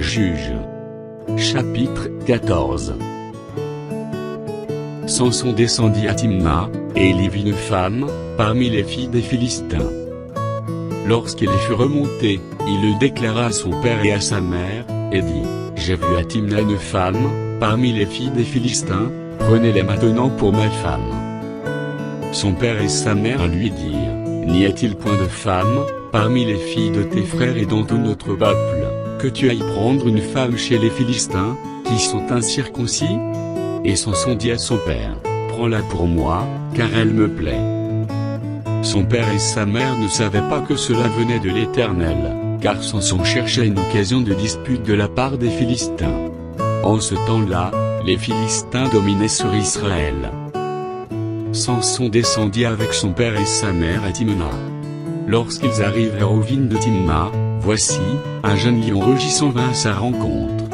Juge. Chapitre 14. Samson descendit à Timna, et il y vit une femme, parmi les filles des Philistins. Lorsqu'il y fut remonté, il le déclara à son père et à sa mère, et dit, « J'ai vu à Timna une femme, parmi les filles des Philistins, prenez-la maintenant pour ma femme. » Son père et sa mère lui dirent, « N'y a-t-il point de femme, parmi les filles de tes frères et dans tout notre peuple, que tu ailles prendre une femme chez les Philistins, qui sont incirconcis ?» Et Samson dit à son père, « Prends-la pour moi, car elle me plaît. » Son père et sa mère ne savaient pas que cela venait de l'Éternel, car Samson cherchait une occasion de dispute de la part des Philistins. En ce temps-là, les Philistins dominaient sur Israël. Samson descendit avec son père et sa mère à Timna. Lorsqu'ils arrivèrent aux vignes de Timna, voici, un jeune lion rugissant vint à sa rencontre.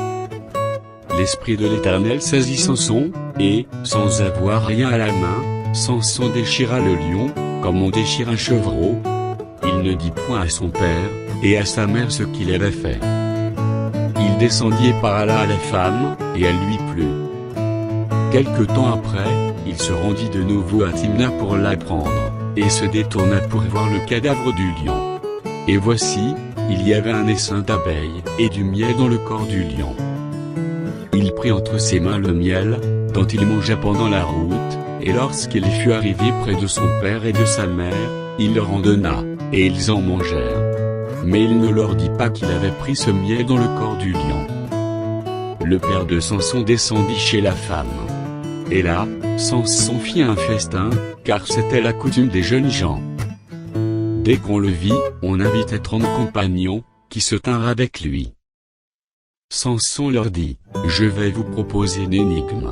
L'Esprit de l'Éternel saisit Samson, et, sans avoir rien à la main, Samson déchira le lion, comme on déchire un chevreau. Il ne dit point à son père, et à sa mère ce qu'il avait fait. Il descendit et parla à la femme, et elle lui plut. Quelque temps après, il se rendit de nouveau à Timna pour la prendre, et se détourna pour voir le cadavre du lion. Et voici, il y avait un essaim d'abeilles, et du miel dans le corps du lion. Il prit entre ses mains le miel, dont il mangea pendant la route, et lorsqu'il fut arrivé près de son père et de sa mère, il leur en donna, et ils en mangèrent. Mais il ne leur dit pas qu'il avait pris ce miel dans le corps du lion. Le père de Samson descendit chez la femme. Et là, Samson fit un festin, car c'était la coutume des jeunes gens. Dès qu'on le vit, on invitait 30 compagnons, qui se tinrent avec lui. Samson leur dit, « Je vais vous proposer une énigme.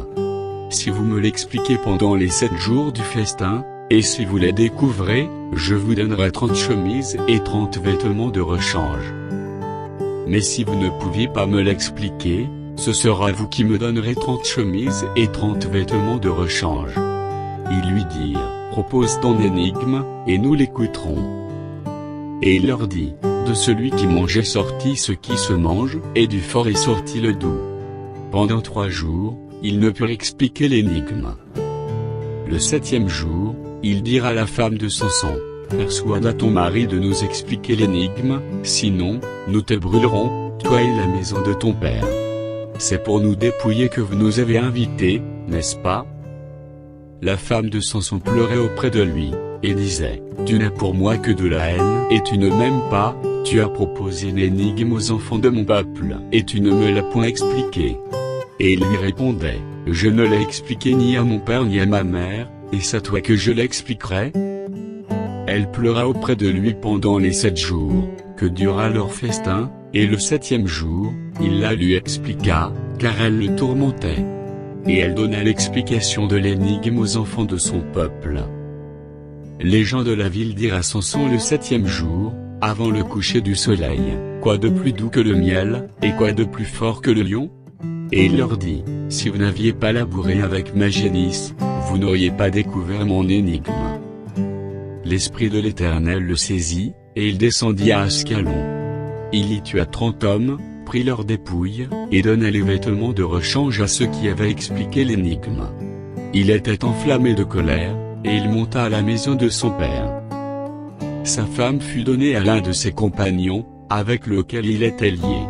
Si vous me l'expliquez pendant les 7 jours du festin, et si vous la découvrez, je vous donnerai 30 chemises et 30 vêtements de rechange. Mais si vous ne pouviez pas me l'expliquer, ce sera vous qui me donnerez 30 chemises et 30 vêtements de rechange. » Ils lui dirent, « Propose ton énigme, et nous l'écouterons. » Et il leur dit, « De celui qui mangeait sortit ce qui se mange, et du fort est sorti le doux. » Pendant 3 jours, ils ne purent expliquer l'énigme. Le 7e jour, ils dirent à la femme de Samson, « Persuade à ton mari de nous expliquer l'énigme, sinon, nous te brûlerons, toi et la maison de ton père. C'est pour nous dépouiller que vous nous avez invités, n'est-ce pas ?» La femme de Samson pleurait auprès de lui, et disait, « Tu n'as pour moi que de la haine, et tu ne m'aimes pas, tu as proposé une énigme aux enfants de mon peuple, et tu ne me l'as point expliquée. » Et il lui répondait, « Je ne l'ai expliqué ni à mon père ni à ma mère, et c'est à toi que je l'expliquerai. » Elle pleura auprès de lui pendant les 7 jours, que dura leur festin, et le 7e jour, il la lui expliqua, car elle le tourmentait. Et elle donna l'explication de l'énigme aux enfants de son peuple. Les gens de la ville dirent à Samson le 7e jour, avant le coucher du soleil, « Quoi de plus doux que le miel, et quoi de plus fort que le lion ?» Et il leur dit, « Si vous n'aviez pas labouré avec ma génisse, vous n'auriez pas découvert mon énigme. » L'Esprit de l'Éternel le saisit, et il descendit à Ascalon. Il y tua 30 hommes, prit leurs dépouilles, et donna les vêtements de rechange à ceux qui avaient expliqué l'énigme. Il était enflammé de colère, et il monta à la maison de son père. Sa femme fut donnée à l'un de ses compagnons, avec lequel il était lié.